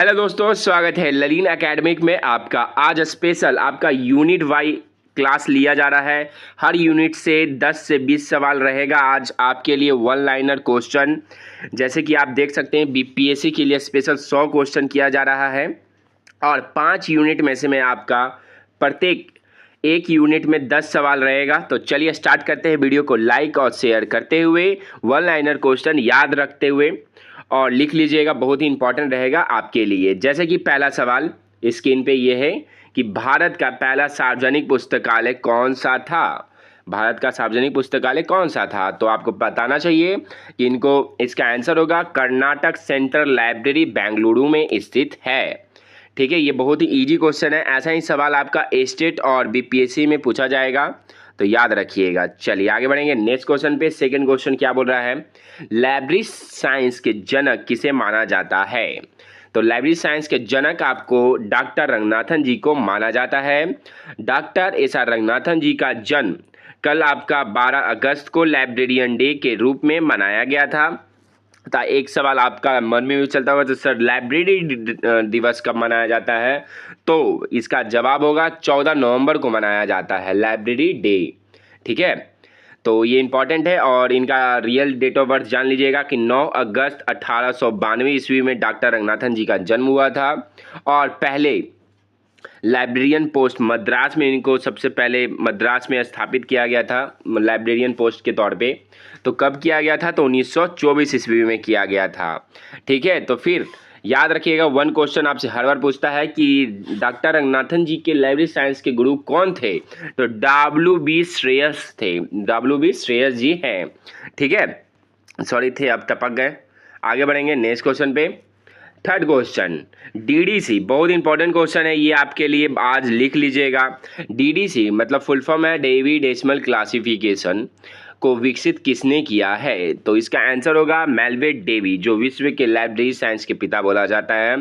Hello दोस्तों, स्वागत है ललीन एकेडमिक में आपका। आज स्पेशल आपका यूनिट वाई क्लास लिया जा रहा है। हर यूनिट से 10 से 20 सवाल रहेगा आज आपके लिए, वन लाइनर क्वेश्चन। जैसे कि आप देख सकते हैं बीपीएससी के लिए स्पेशल 100 क्वेश्चन किया जा रहा है और 5 यूनिट में से मैं आपका प्रत्येक एक यूनिट में 10 सवाल रहेगा। तो चलिए स्टार्ट करते हैं। वीडियो को लाइक और शेयर करते हुए वन लाइनर क्वेश्चन याद रखते हुए और लिख लीजिएगा, बहुत ही इंपॉर्टेंट रहेगा आपके लिए। जैसे कि पहला सवाल स्क्रीन पे ये है कि भारत का पहला सार्वजनिक पुस्तकालय कौन सा था। भारत का सार्वजनिक पुस्तकालय कौन सा था, तो आपको बताना चाहिए कि इनको इसका आंसर होगा कर्नाटक सेंट्रल लाइब्रेरी बेंगलुरु में स्थित है। ठीक है, ये बहुत ही इजी क्वेश्चन है। ऐसा ही सवाल आपका स्टेट और बीपीएससी में पूछा जाएगा, तो याद रखिएगा। चलिए आगे बढ़ेंगे नेक्स्ट क्वेश्चन पे। सेकंड क्वेश्चन क्या बोल रहा है, लाइब्रेरी साइंस के जनक किसे माना जाता है। तो लाइब्रेरी साइंस के जनक आपको डॉक्टर रंगनाथन जी को माना जाता है। डॉक्टर एस आर रंगनाथन जी का जन्म कल आपका 12 अगस्त को लाइब्रेरियन डे के रूप में मनाया गया था। एक सवाल आपका मन में भी चलता होगा, तो सर लाइब्रेरी दिवस कब मनाया जाता है, तो इसका जवाब होगा 14 नवंबर को मनाया जाता है लाइब्रेरी डे। ठीक है, तो ये इंपॉर्टेंट है। और इनका रियल डेट ऑफ बर्थ जान लीजिएगा कि 9 अगस्त 1892 ईस्वी में डॉक्टर रंगनाथन जी का जन्म हुआ था। और पहले लाइब्रेरियन पोस्ट मद्रास में इनको सबसे पहले मद्रास में स्थापित किया गया था लाइब्रेरियन पोस्ट के तौर पे। तो कब किया गया था, तो 1924 ईस्वी में किया गया था। ठीक है, तो फिर याद रखिएगा, वन क्वेश्चन आपसे हर बार पूछता है कि डॉक्टर रंगनाथन जी के लाइब्रेरी साइंस के गुरु कौन थे, तो WB श्रेयस थे। WB श्रेयस जी हैं। ठीक है, सॉरी थे, अब टपक गए। आगे बढ़ेंगे नेक्स्ट क्वेश्चन पे। थर्ड क्वेश्चन, डीडीसी बहुत इंपॉर्टेंट क्वेश्चन है ये आपके लिए, आज लिख लीजिएगा। डीडीसी मतलब फुल फॉर्म है डेवी डेसिमल क्लासिफिकेशन को विकसित किसने किया है, तो इसका आंसर होगा मेलविन डेवी, जो विश्व के लाइब्रेरी साइंस के पिता बोला जाता है।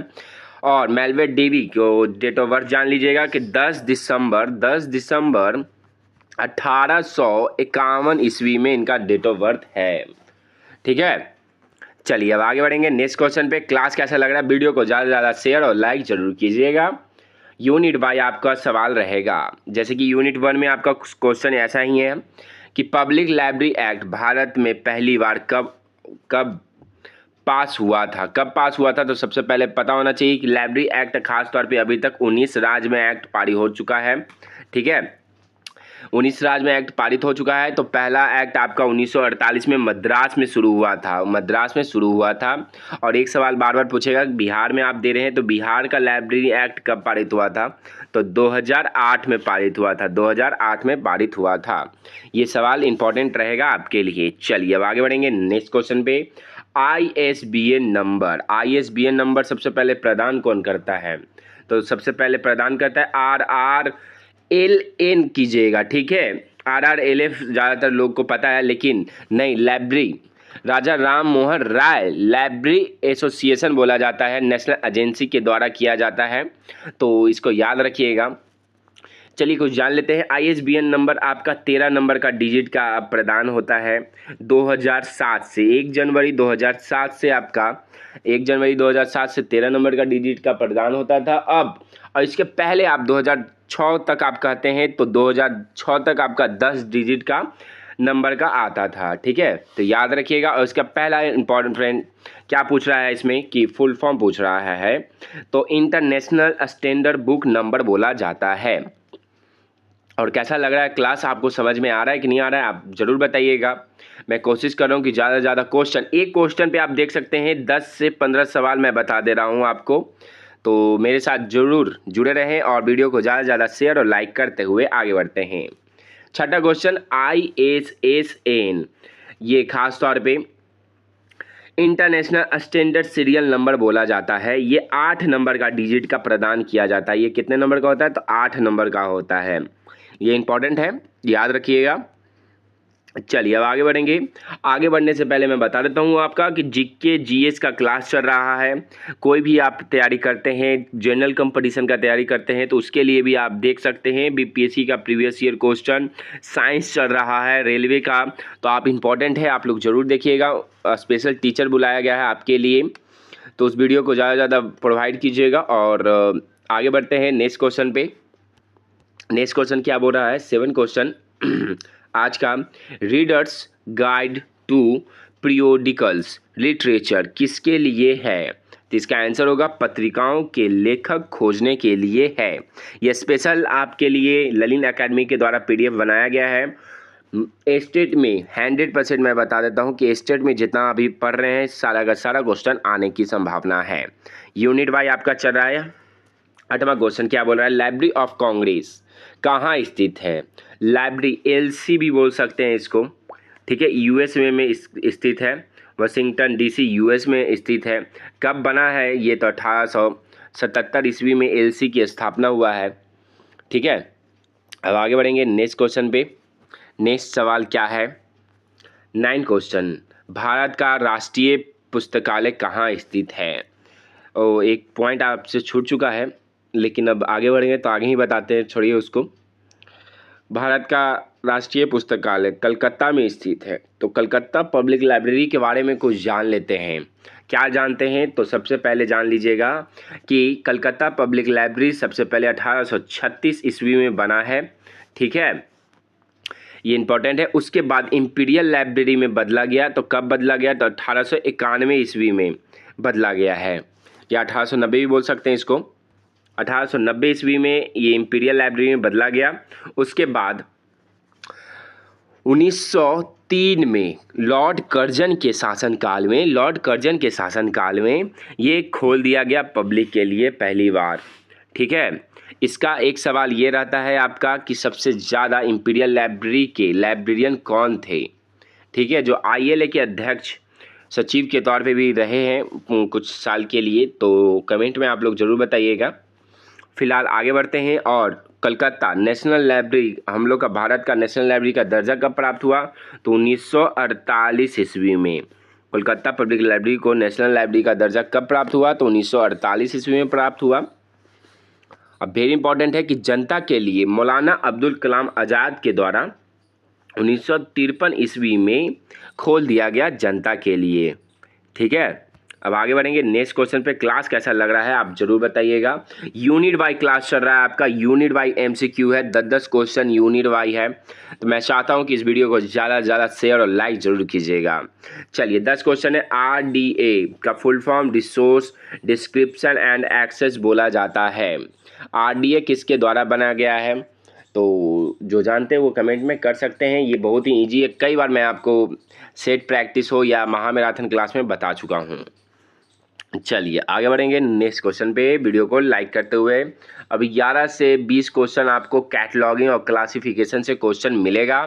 और मेलविन डेवी को डेट ऑफ बर्थ जान लीजिएगा कि 10 दिसंबर 1851 ईस्वी में इनका डेट ऑफ बर्थ है। ठीक है, चलिए अब आगे बढ़ेंगे नेक्स्ट क्वेश्चन पे। क्लास कैसा लग रहा है, वीडियो को ज़्यादा से ज़्यादा शेयर और लाइक जरूर कीजिएगा। यूनिट बाय आपका सवाल रहेगा। जैसे कि यूनिट 1 में आपका क्वेश्चन ऐसा ही है कि पब्लिक लाइब्रेरी एक्ट भारत में पहली बार कब पास हुआ था। तो सबसे पहले पता होना चाहिए कि लाइब्रेरी एक्ट खास तौर पे अभी तक 19 राज्य में एक्ट पारित हो चुका है। ठीक है, 19 राज्य में एक्ट पारित हो चुका है। तो पहला एक्ट आपका 1948 में मद्रास में शुरू हुआ था। और एक सवाल बार बार पूछेगा, बिहार में आप दे रहे हैं, तो बिहार का लाइब्रेरी एक्ट कब पारित हुआ था, तो 2008 में पारित हुआ था। ये सवाल इंपॉर्टेंट रहेगा आपके लिए। चलिए अब आगे बढ़ेंगे नेक्स्ट क्वेश्चन पे। ISBN नंबर सबसे पहले प्रदान कौन करता है, तो सबसे पहले प्रदान करता है RRLN कीजिएगा। ठीक है, RRLF ज़्यादातर लोग को पता है, लेकिन नहीं, लाइब्रेरी राजा राम मोहन राय लाइब्रेरी एसोसिएशन बोला जाता है, नेशनल एजेंसी के द्वारा किया जाता है, तो इसको याद रखिएगा। चलिए कुछ जान लेते हैं। ISBN नंबर आपका 13 नंबर का डिजिट का प्रदान होता है 2007 से। 1 जनवरी 2007 से आपका 1 जनवरी 2007 से 13 नंबर का डिजिट का प्रदान होता था। अब और इसके पहले आप 2006 तक आप कहते हैं, तो 2006 तक आपका 10 डिजिट का नंबर का आता था। ठीक है, तो याद रखिएगा। और इसका पहला इंपॉर्टेंट फ्रेंड क्या पूछ रहा है इसमें कि फुल फॉर्म पूछ रहा है, तो इंटरनेशनल स्टैंडर्ड बुक नंबर बोला जाता है। और कैसा लग रहा है क्लास, आपको समझ में आ रहा है कि नहीं आ रहा है, आप ज़रूर बताइएगा। मैं कोशिश कर रहा हूँ कि ज़्यादा से ज़्यादा क्वेश्चन, एक क्वेश्चन पे आप देख सकते हैं 10 से 15 सवाल मैं बता दे रहा हूँ आपको, तो मेरे साथ ज़रूर जुड़े रहें और वीडियो को ज़्यादा से ज़्यादा शेयर और लाइक करते हुए आगे बढ़ते हैं। छठा क्वेश्चन, ISSN ये खास तौर पे इंटरनेशनल स्टैंडर्ड सीरियल नंबर बोला जाता है। ये 8 नंबर का डिजिट का प्रदान किया जाता है। ये कितने नंबर का होता है, तो 8 नंबर का होता है। ये इंपॉर्टेंट है, याद रखिएगा। चलिए अब आगे बढ़ेंगे। आगे बढ़ने से पहले मैं बता देता हूँ आपका कि जीके जीएस का क्लास चल रहा है। कोई भी आप तैयारी करते हैं, जनरल कंपटीशन का तैयारी करते हैं, तो उसके लिए भी आप देख सकते हैं बीपीएससी का प्रीवियस ईयर क्वेश्चन। साइंस चल रहा है, रेलवे का, तो आप इंपॉर्टेंट है, आप लोग जरूर देखिएगा। स्पेशल टीचर बुलाया गया है आपके लिए। तो उस वीडियो को ज़्यादा से ज़्यादा प्रोवाइड कीजिएगा। और आगे बढ़ते हैं नेक्स्ट क्वेश्चन पे। नेक्स्ट क्वेश्चन क्या बोल रहा है, 7 क्वेश्चन आज का। Readers guide to periodicals literature किसके लिए है? तो इसका आंसर होगा पत्रिकाओं के लेखक खोजने के लिए है। यह स्पेशल आपके लिए ललिन एकेडमी के द्वारा पीडीएफ बनाया गया है। स्टेट में 100% मैं बता देता हूं कि स्टेट में जितना अभी पढ़ रहे हैं सारा का सारा क्वेश्चन आने की संभावना है। यूनिट वाई आपका चल रहा है। 8वां क्वेश्चन क्या बोल रहा है, लाइब्रेरी ऑफ कांग्रेस कहाँ स्थित है? लाइब्रेरी एलसी भी बोल सकते हैं इसको, ठीक है, यूएस में स्थित है। वाशिंगटन डीसी यूएस में स्थित है। कब बना है ये? तो 1877 ईस्वी में एलसी की स्थापना हुआ है, ठीक है। अब आगे बढ़ेंगे नेक्स्ट क्वेश्चन पे। नेक्स्ट सवाल क्या है, 9 क्वेश्चन, भारत का राष्ट्रीय पुस्तकालय कहाँ स्थित है? ओ, एक पॉइंट आपसे छूट चुका है, लेकिन अब आगे बढ़ेंगे तो आगे ही बताते हैं, छोड़िए उसको। भारत का राष्ट्रीय पुस्तकालय कलकत्ता में स्थित है। तो कलकत्ता पब्लिक लाइब्रेरी के बारे में कुछ जान लेते हैं। क्या जानते हैं? तो सबसे पहले जान लीजिएगा कि कलकत्ता पब्लिक लाइब्रेरी सबसे पहले 1836 ईस्वी में बना है, ठीक है, ये इंपॉर्टेंट है। उसके बाद इंपीरियल लाइब्रेरी में बदला गया। तो कब बदला गया? तो 1891 ईस्वी में बदला गया है, या 1890 भी बोल सकते हैं इसको। 1890 ईस्वी में ये इंपीरियल लाइब्रेरी में बदला गया। उसके बाद 1903 में लॉर्ड कर्जन के शासनकाल में ये खोल दिया गया पब्लिक के लिए पहली बार, ठीक है। इसका एक सवाल ये रहता है आपका कि सबसे ज़्यादा इंपीरियल लाइब्रेरी के लाइब्रेरियन कौन थे, ठीक है, जो आईएलए के अध्यक्ष सचिव के तौर पे भी रहे हैं कुछ साल के लिए। तो कमेंट में आप लोग ज़रूर बताइएगा। फिलहाल आगे बढ़ते हैं। और कलकत्ता नेशनल लाइब्रेरी, हम लोग का भारत का नेशनल लाइब्रेरी का दर्जा कब प्राप्त हुआ? तो 1948 ईस्वी में कोलकाता पब्लिक लाइब्रेरी को नेशनल लाइब्रेरी का दर्जा कब प्राप्त हुआ? तो 1948 ईस्वी में प्राप्त हुआ। अब वेरी इंपॉर्टेंट है कि जनता के लिए मौलाना अब्दुल कलाम आज़ाद के द्वारा 1953 ईस्वी में खोल दिया गया जनता के लिए, ठीक है। अब आगे बढ़ेंगे नेक्स्ट क्वेश्चन पे। क्लास कैसा लग रहा है आप जरूर बताइएगा। यूनिट वाई क्लास चल रहा है आपका। यूनिट वाई एमसीक्यू है, 10-10 क्वेश्चन यूनिट वाई है। तो मैं चाहता हूं कि इस वीडियो को ज़्यादा से ज़्यादा शेयर और लाइक जरूर कीजिएगा। चलिए 10 क्वेश्चन है। आरडीए का full form resource description and access बोला जाता है। आरडीए किसके द्वारा बनाया गया है? तो जो जानते हैं वो कमेंट में कर सकते हैं। ये बहुत ही ईजी है, कई बार मैं आपको सेट प्रैक्टिस हो या महामैराथन क्लास में बता चुका हूँ। चलिए आगे बढ़ेंगे नेक्स्ट क्वेश्चन पे, वीडियो को लाइक करते हुए। अभी 11 से 20 क्वेश्चन आपको कैटलॉगिंग और क्लासिफिकेशन से क्वेश्चन मिलेगा,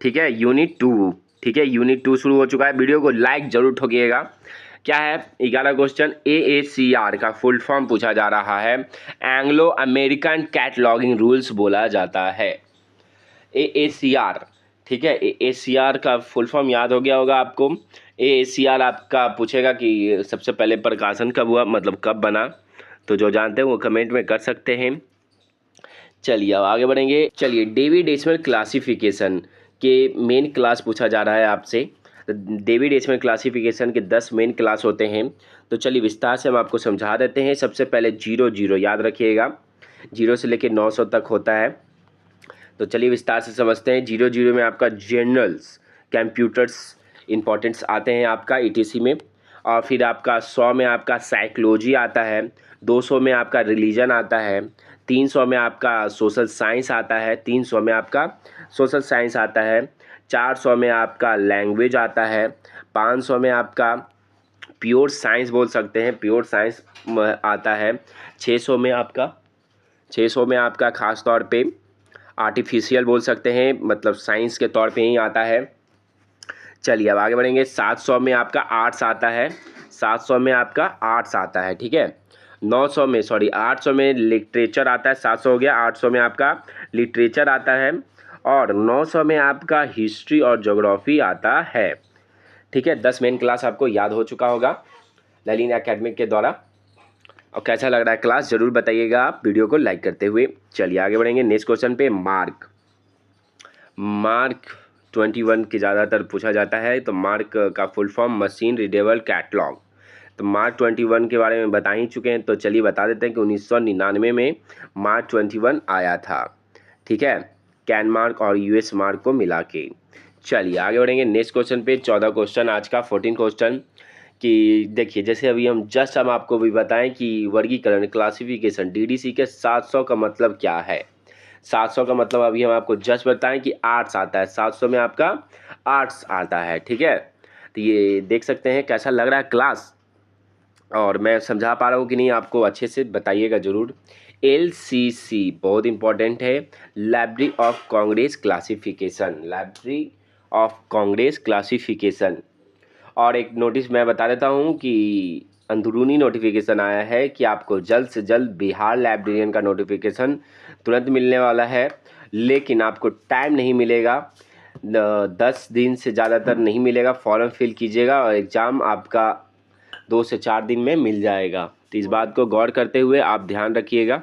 ठीक है, यूनिट 2, ठीक है, यूनिट 2 शुरू हो चुका है। वीडियो को लाइक जरूर ठोकिएगा। क्या है 11 क्वेश्चन, AACR का फुल फॉर्म पूछा जा रहा है। एंग्लो अमेरिकन कैटलॉगिंग रूल्स बोला जाता है, AACR, ठीक है। AACR का फुल फॉर्म याद हो गया होगा आपको। AACR आपका पूछेगा कि सबसे पहले प्रकाशन कब हुआ, मतलब कब बना। तो जो जानते हैं वो कमेंट में कर सकते हैं। चलिए अब आगे बढ़ेंगे। चलिए डेवी डेसिमल क्लासिफिकेशन के मेन क्लास पूछा जा रहा है आपसे। डेवी डेसिमल क्लासिफिकेशन के 10 मेन क्लास होते हैं। तो चलिए विस्तार से हम आपको समझा देते हैं। सबसे पहले 0 याद रखिएगा, 0 से लेकर 900 तक होता है। तो चलिए विस्तार से समझते हैं। 0 में आपका जनरल्स कंप्यूटर्स इंपॉर्टेंट्स आते हैं आपका ETC में। और फिर आपका 100 में आपका साइकोलॉजी आता है, 200 में आपका रिलीजन आता है, 300 में आपका सोशल साइंस आता है, 300 में आपका सोशल साइंस आता है, 400 में आपका लैंग्वेज आता है, 500 में आपका प्योर साइंस बोल सकते हैं, प्योर साइंस आता है, 600 में आपका ख़ास तौर पे आर्टिफिशियल बोल सकते हैं, मतलब साइंस के तौर पे ही आता है। चलिए अब आगे बढ़ेंगे। 700 में आपका आर्ट्स आता है, 700 में आपका आर्ट्स आता है, ठीक है। 800 में लिटरेचर आता है, 700 हो गया। 800 में आपका लिटरेचर आता है और 900 में आपका हिस्ट्री और ज्योग्राफी आता है, ठीक है। 10 मेन क्लास आपको याद हो चुका होगा ललिन एकेडमिक के द्वारा। और कैसा लग रहा है क्लास ज़रूर बताइएगा आप वीडियो को लाइक करते हुए। चलिए आगे बढ़ेंगे नेक्स्ट क्वेश्चन पे। मार्क 21 की ज़्यादातर पूछा जाता है। तो मार्क का full form machine readable catalogue. तो मार्च 21 के बारे में बता ही चुके हैं, तो चलिए बता देते हैं कि 1999 में मार्च 21 आया था। ठीक है, कैन मार्क और यूएस मार्क को मिला के। चलिए आगे बढ़ेंगे नेक्स्ट क्वेश्चन पे। 14 क्वेश्चन आज का 14 क्वेश्चन कि देखिए, जैसे अभी हम आपको भी बताएं कि वर्गीकरण क्लासिफिकेशन डीडीसी के 700 का मतलब क्या है। 700 का मतलब अभी हम आपको जस्ट बताएं कि आर्ट्स आता है, 700 में आपका आर्ट्स आता है। ठीक है, तो ये देख सकते हैं कैसा लग रहा है क्लास, और मैं समझा पा रहा हूँ कि नहीं आपको, अच्छे से बताइएगा ज़रूर। LCC बहुत इंपॉर्टेंट है, library of Congress classification, library of Congress classification. और एक नोटिस मैं बता देता हूँ कि अंदरूनी नोटिफिकेशन आया है कि आपको जल्द से जल्द बिहार लाइब्रेरियन का नोटिफिकेशन तुरंत मिलने वाला है, लेकिन आपको टाइम नहीं मिलेगा, 10 दिन से ज़्यादातर नहीं मिलेगा। फॉर्म फिल कीजिएगा और एग्ज़ाम आपका 2 से 4 दिन में मिल जाएगा, तो इस बात को गौर करते हुए आप ध्यान रखिएगा।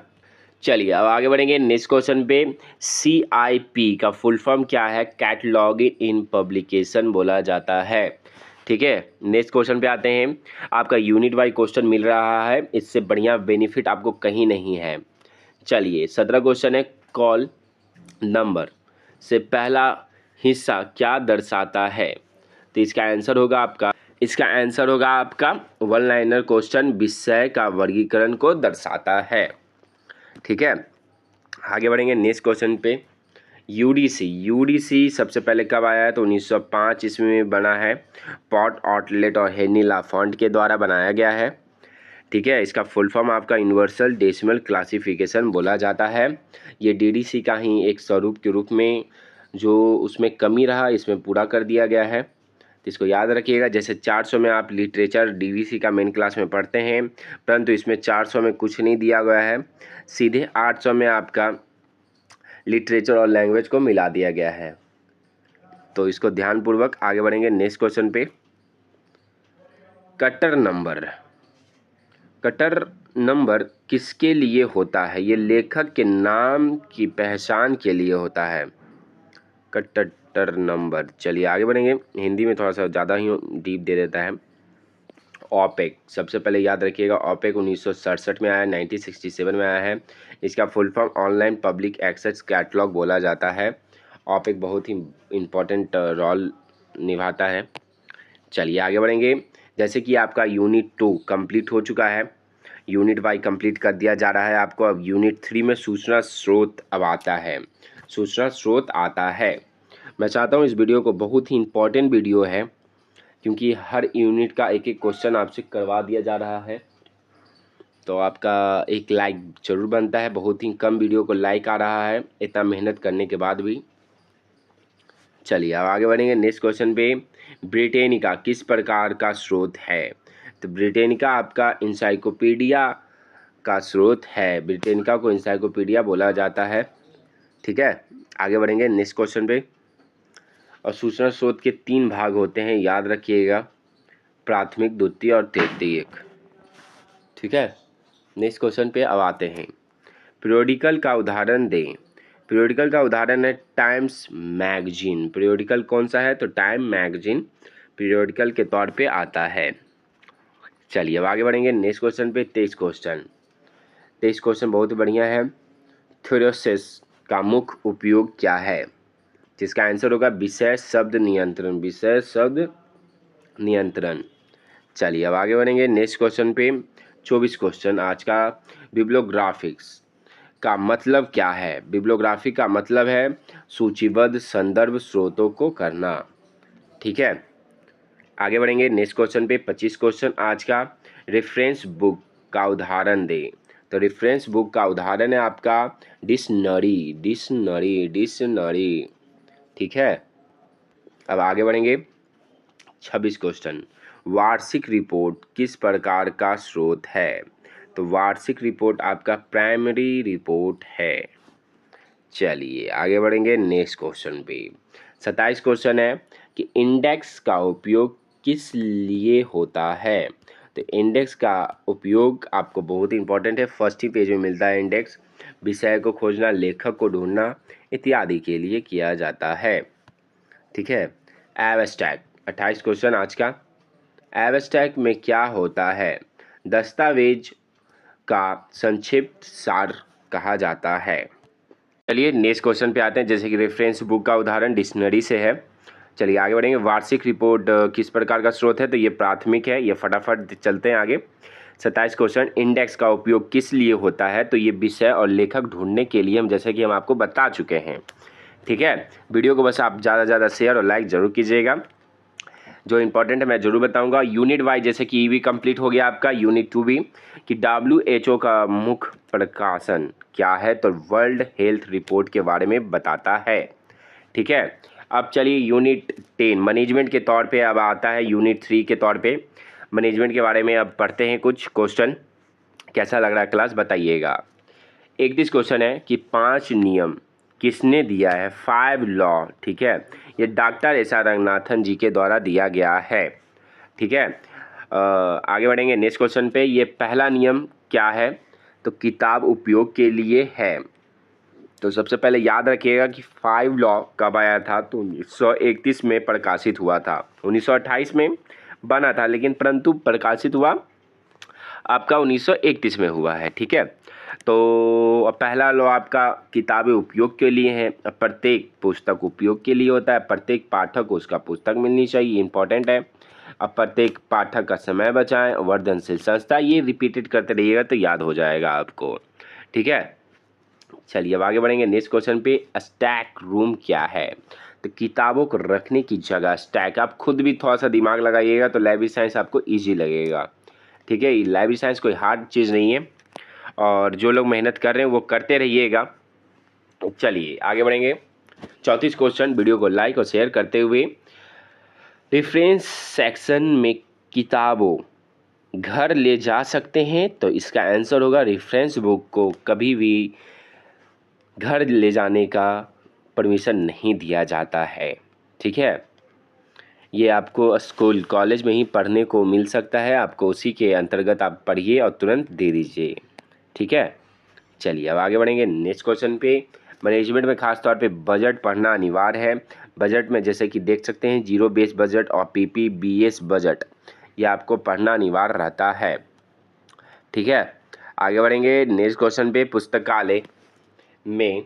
चलिए अब आगे बढ़ेंगे नेक्स्ट क्वेश्चन पे। CIP का फुल फॉर्म क्या है? कैटलॉग इन पब्लिकेशन बोला जाता है। ठीक है, नेक्स्ट क्वेश्चन पे आते हैं। आपका यूनिट वाइज क्वेश्चन मिल रहा है, इससे बढ़िया बेनिफिट आपको कहीं नहीं है। चलिए 17 क्वेश्चन है, कॉल नंबर से पहला हिस्सा क्या दर्शाता है? तो इसका आंसर होगा आपका वन लाइनर क्वेश्चन, विषय का वर्गीकरण को दर्शाता है। ठीक है, आगे बढ़ेंगे नेक्स्ट क्वेश्चन पे। यूडीसी सबसे पहले कब आया है? तो 1905 ईस्वी में बना है, पॉट आउटलेट और हेनरी लाफॉन्ट के द्वारा बनाया गया है। ठीक है, इसका फुल फॉर्म आपका यूनिवर्सल डेसिमल क्लासिफिकेशन बोला जाता है। ये डीडीसी का ही एक स्वरूप के रूप में जो उसमें कमी रहा, इसमें पूरा कर दिया गया है, तो इसको याद रखिएगा। जैसे 400 में आप लिटरेचर डीडीसी का मेन क्लास में पढ़ते हैं, परंतु इसमें 400 में कुछ नहीं दिया गया है, सीधे 800 में आपका लिटरेचर और लैंग्वेज को मिला दिया गया है। तो इसको ध्यानपूर्वक आगे बढ़ेंगे नेक्स्ट क्वेश्चन पे। कटर नंबर किसके लिए होता है? ये लेखक के नाम की पहचान के लिए होता है, कटर नंबर। चलिए आगे बढ़ेंगे, हिंदी में थोड़ा सा ज़्यादा ही डीप दे देता है। ओपेक सबसे पहले याद रखिएगा, ओपेक 1967 में आया, 1967 में आया है। इसका full form online public access catalogue बोला जाता है। ओपेक बहुत ही इम्पोर्टेंट रोल निभाता है। चलिए आगे बढ़ेंगे। जैसे कि आपका यूनिट 2 कंप्लीट हो चुका है, यूनिट वाई कंप्लीट कर दिया जा रहा है आपको। अब यूनिट 3 में सूचना स्रोत अब आता है, सूचना स्रोत आता है। मैं चाहता हूँ इस वीडियो को, बहुत ही इम्पोर्टेंट वीडियो है, क्योंकि हर यूनिट का एक एक क्वेश्चन आपसे करवा दिया जा रहा है, तो आपका एक लाइक ज़रूर बनता है। बहुत ही कम वीडियो को लाइक आ रहा है इतना मेहनत करने के बाद भी। चलिए अब आगे बढ़ेंगे नेक्स्ट क्वेश्चन पे। ब्रिटेनिका किस प्रकार का स्रोत है? तो ब्रिटेनिका आपका इंसाइक्लोपीडिया का स्रोत है, ब्रिटेनिका को इंसाइक्लोपीडिया बोला जाता है। ठीक है, आगे बढ़ेंगे नेक्स्ट क्वेश्चन पे। और सूचना स्रोत के 3 भाग होते हैं, याद रखिएगा, प्राथमिक, द्वितीय और तृतीयक। ठीक है, नेक्स्ट क्वेश्चन पे अब आते हैं। पीरियोडिकल का उदाहरण दें। पीरियोडिकल का उदाहरण है टाइम्स मैगजीन। पीरियोडिकल कौन सा है? तो टाइम मैगजीन पीरियोडिकल के तौर पे आता है। चलिए अब आगे बढ़ेंगे नेक्स्ट क्वेश्चन पे। 23 क्वेश्चन बहुत बढ़िया है। थ्योरेसिस का मुख्य उपयोग क्या है? जिसका आंसर होगा विषय शब्द नियंत्रण, विषय शब्द नियंत्रण। चलिए अब आगे बढ़ेंगे नेक्स्ट क्वेश्चन पे। 24 क्वेश्चन आज का। बिब्लियोग्राफिक्स का मतलब क्या है? बिब्लियोग्राफी का मतलब है सूचीबद्ध संदर्भ स्रोतों को करना। ठीक है, आगे बढ़ेंगे नेक्स्ट क्वेश्चन पे। 25 क्वेश्चन आज का। रेफरेंस बुक का उदाहरण दें। तो रेफरेंस बुक का उदाहरण है आपका डिक्शनरी। ठीक है, अब आगे बढ़ेंगे। 26 क्वेश्चन। वार्षिक रिपोर्ट किस प्रकार का स्रोत है? तो वार्षिक रिपोर्ट आपका प्राइमरी रिपोर्ट है। चलिए आगे बढ़ेंगे नेक्स्ट क्वेश्चन पे। 27 क्वेश्चन है कि इंडेक्स का उपयोग किस लिए होता है? तो इंडेक्स का उपयोग आपको बहुत इंपॉर्टेंट है, फर्स्ट ही पेज में मिलता है इंडेक्स। विषय को खोजना, लेखक को ढूंढना इत्यादि के लिए किया जाता है। ठीक है, एब्स्ट्रैक्ट 28 क्वेश्चन आज का। एब्स्ट्रैक्ट में क्या होता है? दस्तावेज का संक्षिप्त सार कहा जाता है। चलिए नेक्स्ट क्वेश्चन पे आते हैं। जैसे कि रेफरेंस बुक का उदाहरण डिक्शनरी से है। चलिए आगे बढ़ेंगे। वार्षिक रिपोर्ट किस प्रकार का स्रोत है? तो ये प्राथमिक है। ये फटाफट चलते हैं आगे। 27 क्वेश्चन, इंडेक्स का उपयोग किस लिए होता है? तो ये विषय और लेखक ढूंढने के लिए, जैसे कि हम आपको बता चुके हैं। ठीक है, वीडियो को बस आप ज़्यादा से ज़्यादा शेयर और लाइक जरूर कीजिएगा। जो इंपॉर्टेंट है मैं जरूर बताऊंगा। यूनिट वाइज, जैसे कि ईवी कंप्लीट हो गया आपका। यूनिट 2 भी, कि WHO का मुख्य प्रकाशन क्या है? तो वर्ल्ड हेल्थ रिपोर्ट के बारे में बताता है। ठीक है, अब चलिए यूनिट 10 मैनेजमेंट के तौर पे अब आता है। यूनिट 3 के तौर पे मैनेजमेंट के बारे में अब पढ़ते हैं कुछ क्वेश्चन। कैसा लग रहा है क्लास बताइएगा। 31 क्वेश्चन है कि 5 नियम किसने दिया है? 5 लॉ। ठीक है, ये डॉक्टर SR रंगनाथन जी के द्वारा दिया गया है। ठीक है, आगे बढ़ेंगे नेक्स्ट क्वेश्चन पे। ये पहला नियम क्या है? तो किताब उपयोग के लिए है। तो सबसे पहले याद रखिएगा कि 5 लॉ कब आया था? तो 1931 में प्रकाशित हुआ था। 1928 में बना था, लेकिन परंतु प्रकाशित हुआ आपका 1931 में हुआ है। ठीक है, तो पहला लॉ आपका किताबें उपयोग के लिए है। प्रत्येक पुस्तक उपयोग के लिए होता है। प्रत्येक पाठक को उसका पुस्तक मिलनी चाहिए, इंपॉर्टेंट है। अब प्रत्येक पाठक का समय बचाएं। वर्धनशील संस्था, ये रिपीटेड करते रहिएगा तो याद हो जाएगा आपको। ठीक है, चलिए अब आगे बढ़ेंगे नेक्स्ट क्वेश्चन पे। स्टैक रूम क्या है? तो किताबों को रखने की जगह स्टैक। आप खुद भी थोड़ा सा दिमाग लगाइएगा तो लाइब्रेरी साइंस आपको ईजी लगेगा। ठीक है, लाइब्रेरी साइंस कोई हार्ड चीज़ नहीं है, और जो लोग मेहनत कर रहे हैं वो करते रहिएगा। चलिए आगे बढ़ेंगे। 34 क्वेश्चन, वीडियो को लाइक और शेयर करते हुए। रेफरेंस सेक्शन में किताबों घर ले जा सकते हैं? तो इसका आंसर होगा रेफरेंस बुक को कभी भी घर ले जाने का परमिशन नहीं दिया जाता है। ठीक है, ये आपको स्कूल कॉलेज में ही पढ़ने को मिल सकता है। आपको उसी के अंतर्गत आप पढ़िए और तुरंत दे दीजिए। ठीक है, चलिए अब आगे बढ़ेंगे नेक्स्ट क्वेश्चन पे। मैनेजमेंट में खास तौर पे बजट पढ़ना अनिवार्य है। बजट में जैसे कि देख सकते हैं जीरो बेस बजट और PPBS बजट, ये आपको पढ़ना अनिवार्य रहता है। ठीक है, आगे बढ़ेंगे नेक्स्ट क्वेश्चन पे। पुस्तकालय में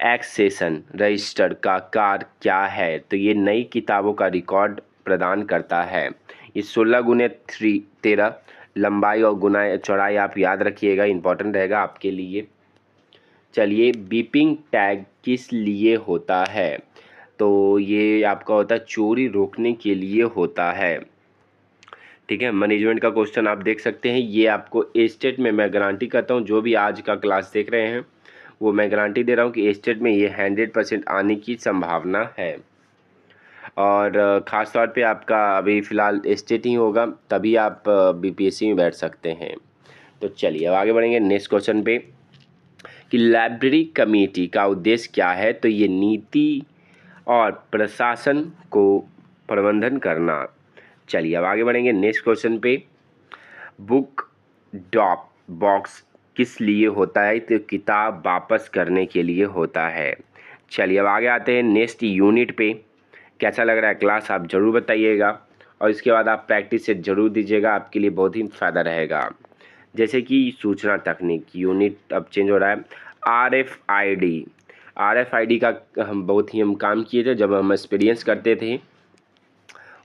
एक्सेशन रजिस्टर का कार्य क्या है? तो ये नई किताबों का रिकॉर्ड प्रदान करता है। ये 16x13 लंबाई और गुना चौड़ाई आप याद रखिएगा, इंपॉर्टेंट रहेगा आपके लिए। चलिए, बीपिंग टैग किस लिए होता है? तो ये आपका होता है चोरी रोकने के लिए होता है। ठीक है, मैनेजमेंट का क्वेश्चन आप देख सकते हैं। ये आपको एस्टेट में मैं गारंटी करता हूँ, जो भी आज का क्लास देख रहे हैं वो मैं गारंटी दे रहा हूँ कि एस्टेट में ये 100% आने की संभावना है। और ख़ास तौर पे आपका अभी फ़िलहाल एस्टेट ही होगा, तभी आप BPSC में बैठ सकते हैं। तो चलिए अब आगे बढ़ेंगे नेक्स्ट क्वेश्चन पे कि लाइब्रेरी कमेटी का उद्देश्य क्या है? तो ये नीति और प्रशासन को प्रबंधन करना। चलिए अब आगे बढ़ेंगे नेक्स्ट क्वेश्चन पे। बुक ड्रॉप बॉक्स किस लिए होता है? तो किताब वापस करने के लिए होता है। चलिए अब आगे आते हैं नेक्स्ट यूनिट पे। कैसा लग रहा है क्लास आप ज़रूर बताइएगा, और इसके बाद आप प्रैक्टिस से ज़रूर दीजिएगा, आपके लिए बहुत ही फ़ायदा रहेगा। जैसे कि सूचना तकनीक यूनिट अब चेंज हो रहा है। RFID का हम काम किए थे जब हम एक्सपीरियंस करते थे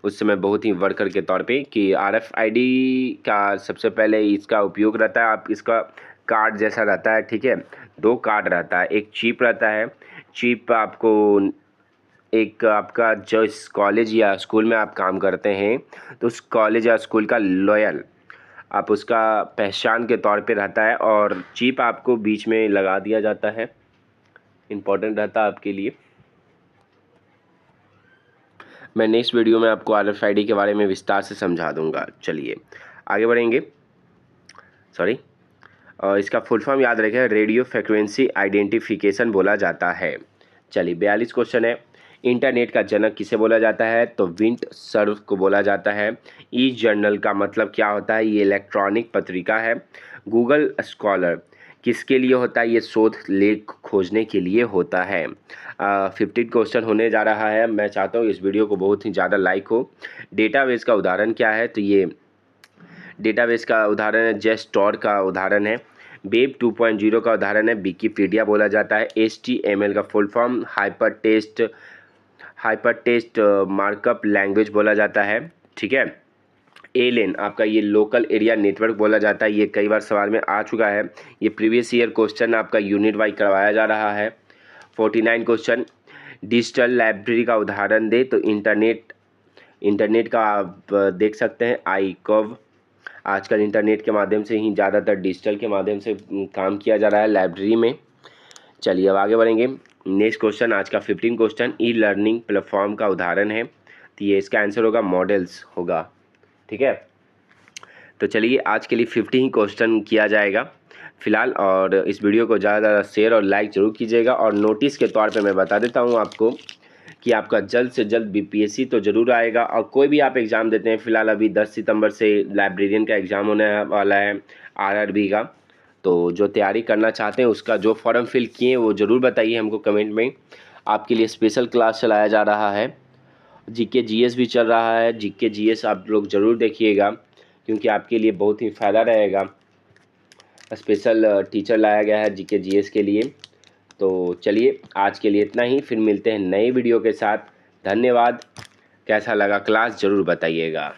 उस समय, बहुत ही वर्कर के तौर पे, कि RFID का सबसे पहले इसका उपयोग रहता है। आप इसका कार्ड जैसा रहता है। ठीक है, 2 कार्ड रहता है, एक चिप रहता है। चिप आपको एक आपका जो इस कॉलेज या स्कूल में आप काम करते हैं तो उस कॉलेज या स्कूल का लॉयल आप उसका पहचान के तौर पे रहता है, और चिप आपको बीच में लगा दिया जाता है, इम्पोर्टेंट रहता है आपके लिए। मैं नेक्स्ट वीडियो में आपको RFID के बारे में विस्तार से समझा दूंगा। चलिए आगे बढ़ेंगे। सॉरी, इसका फुल फॉर्म याद रखें, रेडियो फ्रिक्वेंसी आइडेंटिफिकेशन बोला जाता है। चलिए 42 क्वेश्चन है। इंटरनेट का जनक किसे बोला जाता है? तो विंट सर्फ को बोला जाता है। ई जर्नल का मतलब क्या होता है? ये इलेक्ट्रॉनिक पत्रिका है। गूगल स्कॉलर किसके लिए होता है? ये शोध लेख खोजने के लिए होता है। 15 क्वेश्चन होने जा रहा है। मैं चाहता हूँ इस वीडियो को बहुत ही ज़्यादा लाइक हो। डेटाबेस का उदाहरण क्या है? तो ये डेटाबेस का उदाहरण है जेस्टोर का उदाहरण है, वेब 2.0 का उदाहरण है विकिपीडिया बोला जाता है, HTML का full form hyper text markup language बोला जाता है। ठीक है, एलेन आपका ये लोकल एरिया नेटवर्क बोला जाता है। ये कई बार सवाल में आ चुका है। ये प्रीवियस ईयर क्वेश्चन आपका यूनिट वाइज करवाया जा रहा है। 49 क्वेश्चन डिजिटल लाइब्रेरी का उदाहरण दे तो इंटरनेट का आप देख सकते हैं iCov। आजकल इंटरनेट के माध्यम से ही ज़्यादातर डिजिटल के माध्यम से काम किया जा रहा है लाइब्रेरी में। चलिए अब आगे बढ़ेंगे। नेक्स्ट क्वेश्चन आज का 15 क्वेश्चन ई लर्निंग प्लेटफॉर्म का उदाहरण है, तो ये इसका आंसर होगा मॉडल्स होगा। ठीक है, तो चलिए आज के लिए 50 ही क्वेश्चन किया जाएगा फिलहाल, और इस वीडियो को ज़्यादा शेयर और लाइक ज़रूर कीजिएगा। और नोटिस के तौर पे मैं बता देता हूँ आपको कि आपका जल्द से जल्द BPSC तो ज़रूर आएगा। और कोई भी आप एग्ज़ाम देते हैं, फ़िलहाल अभी 10 सितंबर से लाइब्रेरियन का एग्ज़ाम होने वाला है RRB का, तो जो तैयारी करना चाहते हैं उसका जो फॉर्म फिल किए वो ज़रूर बताइए हमको कमेंट में। आपके लिए स्पेशल क्लास चलाया जा रहा है, GK GS भी चल रहा है। GK GS आप लोग ज़रूर देखिएगा क्योंकि आपके लिए बहुत ही फ़ायदा रहेगा। स्पेशल टीचर लाया गया है GK GS के लिए। तो चलिए आज के लिए इतना ही, फिर मिलते हैं नई वीडियो के साथ। धन्यवाद। कैसा लगा क्लास ज़रूर बताइएगा।